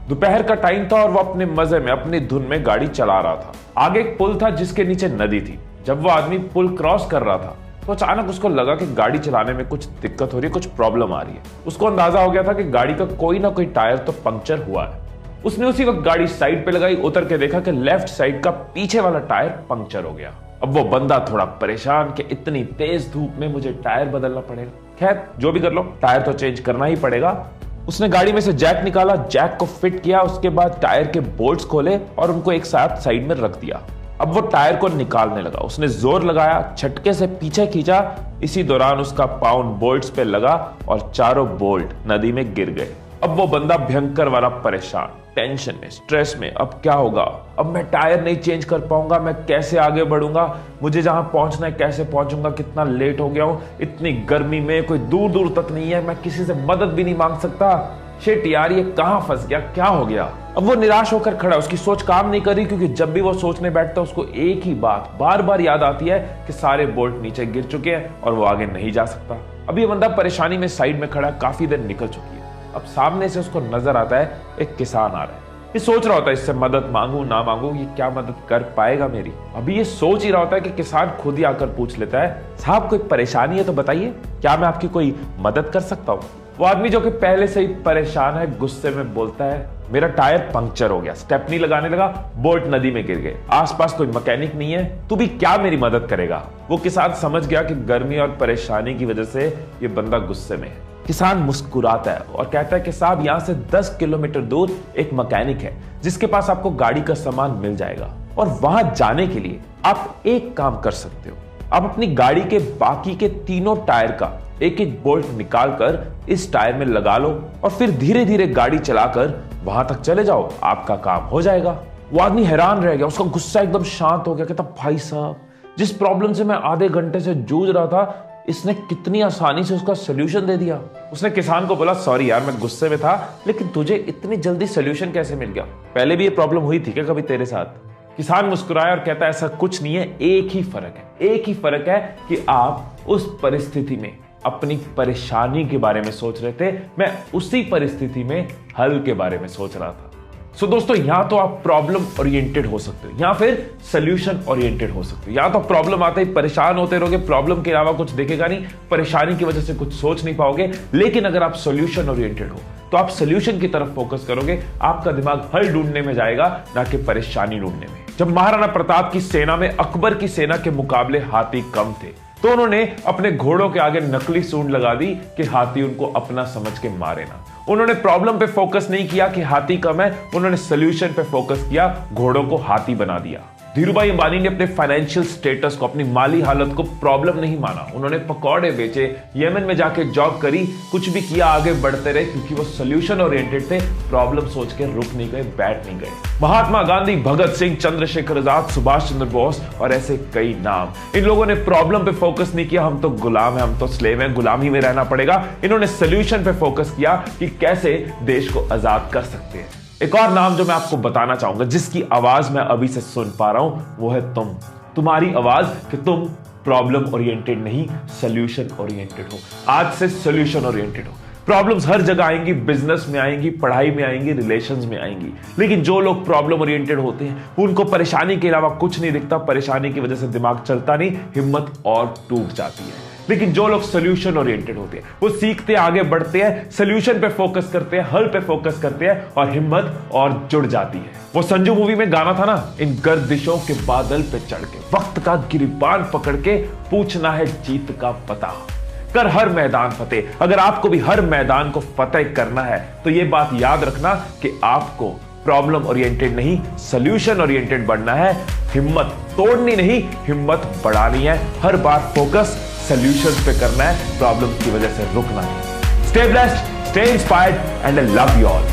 दोपहर का टाइम था और वो अपने मजे में अपनी धुन में गाड़ी चला रहा था। आगे एक पुल था जिसके नीचे नदी थी। जब वो आदमी पुल क्रॉस कर रहा था तो अचानक उसको लगा कि गाड़ी चलाने में कुछ दिक्कत हो रही है, कुछ प्रॉब्लम आ रही है। उसको अंदाजा हो गया था कि गाड़ी का कोई ना कोई टायर तो पंक्चर हुआ है। उसने उसी वक्त गाड़ी साइड पे लगाई, उतर के देखा कि लेफ्ट साइड का पीछे वाला टायर पंक्चर हो गया। अब वो बंदा थोड़ा परेशान कि इतनी तेज धूप में मुझे टायर बदलना पड़ेगा। खैर जो भी कर लो, टायर तो चेंज करना ही पड़ेगा। उसने गाड़ी में से जैक निकाला, जैक को फिट किया, उसके बाद टायर के बोल्ट्स खोले और उनको एक साथ साइड में रख दिया। अब वो टायर को निकालने लगा। उसने जोर लगाया, झटके से पीछे खींचा। इसी दौरान उसका पाँव बोल्ट्स पे लगा और चारों बोल्ट नदी में गिर गए। अब वो बंदा भयंकर वाला परेशान, टेंशन में, स्ट्रेस में। अब क्या होगा? अब मैं टायर नहीं चेंज कर पाऊंगा, मैं कैसे आगे बढ़ूंगा, मुझे जहां पहुंचना है कैसे पहुंचूंगा, कितना लेट हो गया हूं, इतनी गर्मी में कोई दूर दूर तक नहीं है, मैं किसी से मदद भी नहीं मांग सकता। शिट यार, ये कहां फंस गया, क्या हो गया? अब वो निराश होकर खड़ा, उसकी सोच काम नहीं कर रही, क्योंकि जब भी वो सोचने बैठता है उसको एक ही बात बार बार याद आती है कि सारे बोल्ट नीचे गिर चुके हैं और वो आगे नहीं जा सकता। अब ये बंदा परेशानी में साइड में खड़ा, काफी देर निकल चुकी है। अब सामने से उसको नजर आता है एक किसान आ रहा है। ये सोच रहा होता है इससे मदद मांगू ना मांगू, ये क्या मदद कर पाएगा मेरी। अभी ये सोच ही रहा होता है कि किसान खुद ही आकर पूछ लेता है, साहब कोई परेशानी है तो बताइए, क्या मैं आपकी कोई मदद कर सकता हूँ? वो आदमी जो कि पहले से ही परेशान है, गुस्से में बोलता है, मेरा टायर पंक्चर हो गया, स्टेपनी लगाने लगा, बोल्ट नदी में गिर गए, आसपास कोई मैकेनिक नहीं है, तू भी क्या मेरी मदद करेगा? वो किसान समझ गया कि गर्मी और परेशानी की वजह से ये बंदा गुस्से में है। किसान मुस्कुराता है और कहता है कि साहब यहाँ से 10 किलोमीटर दूर एक मैकेनिक है जिसके पास आपको गाड़ी का सामान मिल जाएगा, और वहां जाने के लिए आप एक काम कर सकते हो, आप अपनी गाड़ी के बाकी के तीनों टायर का एक एक बोल्ट निकालकर इस टायर में लगा लो और फिर धीरे धीरे गाड़ी चलाकर वहां तक चले जाओ, आपका काम हो जाएगा। वो आदमी हैरान रह गया, उसका गुस्सा एकदम शांत हो गया। कहता, भाई साहब, जिस प्रॉब्लम से मैं आधे घंटे से जूझ रहा था, इसने कितनी आसानी से उसका सोल्यूशन दे दिया। उसने किसान को बोला, सॉरी यार, मैं गुस्से में था, लेकिन तुझे इतनी जल्दी सोल्यूशन कैसे मिल गया? पहले भी ये प्रॉब्लम हुई थी क्या कभी तेरे साथ? किसान मुस्कुराया और कहता है, ऐसा कुछ नहीं है, एक ही फर्क है, एक ही फर्क है कि आप उस परिस्थिति में अपनी परेशानी के बारे में सोच रहे थे, मैं उसी परिस्थिति में हल के बारे में सोच रहा था। सो दोस्तों, यहां तो आप प्रॉब्लम ओरिएंटेड हो सकते हो या फिर सोल्यूशन ओरिएंटेड हो सकते हो। या तो प्रॉब्लम आते ही परेशान होते रहोगे, प्रॉब्लम के अलावा कुछ देखेगा नहीं, परेशानी की वजह से कुछ सोच नहीं पाओगे। लेकिन अगर आप सोल्यूशन ओरिएंटेड हो तो आप सोल्यूशन की तरफ फोकस करोगे, आपका दिमाग हल ढूंढने में जाएगा, ना कि परेशानी ढूंढने में। जब महाराणा प्रताप की सेना में अकबर की सेना के मुकाबले हाथी कम थे तो उन्होंने अपने घोड़ों के आगे नकली सूंड लगा दी कि हाथी उनको अपना समझ के मारे ना। उन्होंने प्रॉब्लम पे फोकस नहीं किया कि हाथी कम है, उन्होंने सोल्यूशन पे फोकस किया, घोड़ों को हाथी बना दिया। धीरूभाई अंबानी ने अपने फाइनेंशियल स्टेटस को, अपनी माली हालत को प्रॉब्लम नहीं माना। उन्होंने पकौड़े बेचे, यमन में जाके जॉब करी, कुछ भी किया, आगे बढ़ते रहे, क्योंकि वो सोल्यूशन ओरिएंटेड थे, प्रॉब्लम सोच के रुक नहीं गए, बैठ नहीं गए। महात्मा गांधी, भगत सिंह, चंद्रशेखर आजाद, सुभाष चंद्र बोस और ऐसे कई नाम, इन लोगों ने प्रॉब्लम पे फोकस नहीं किया, हम तो गुलाम हैं, हम तो स्लेव हैं, गुलामी में रहना पड़ेगा। इन्होंने सोल्यूशन पे फोकस किया कि कैसे देश को आजाद कर सकते हैं। एक और नाम जो मैं आपको बताना चाहूंगा, जिसकी आवाज मैं अभी से सुन पा रहा हूं, वो है तुम। तुम्हारी आवाज कि तुम प्रॉब्लम ओरिएंटेड नहीं, सोल्यूशन ओरिएंटेड हो। आज से सोल्यूशन ओरिएंटेड हो। प्रॉब्लम्स हर जगह आएंगी, बिजनेस में आएंगी, पढ़ाई में आएंगी, रिलेशंस में आएंगी, लेकिन जो लोग प्रॉब्लम ओरिएंटेड होते हैं उनको परेशानी के अलावा कुछ नहीं दिखता, परेशानी की वजह से दिमाग चलता नहीं, हिम्मत और टूट जाती है। लेकिन जो लोग सोल्यूशन ओरिएंटेड होते हैं वो सीखते हैं, आगे बढ़ते हैं, सोल्यूशन पे फोकस करते हैं, हल पे फोकस करते हैं और हिम्मत और जुड़ जाती है। वो संजू मूवी में गाना था ना, इन गर्दिशों के बादल पे चढ़ के, वक्त का गिरिबान पकड़ के, पूछना है जीत का पता, कर हर मैदान फतेह। अगर आपको भी हर मैदान को फतेह करना है तो ये बात याद रखना कि आपको प्रॉब्लम ओरिएंटेड नहीं, सोल्यूशन ओरिएंटेड बनना है। हिम्मत तोड़नी नहीं, हिम्मत बढ़ानी है। हर बार फोकस सोल्यूशंस पे करना है, प्रॉब्लम की वजह से रुकना नहीं। Stay blessed, stay inspired and I love you all.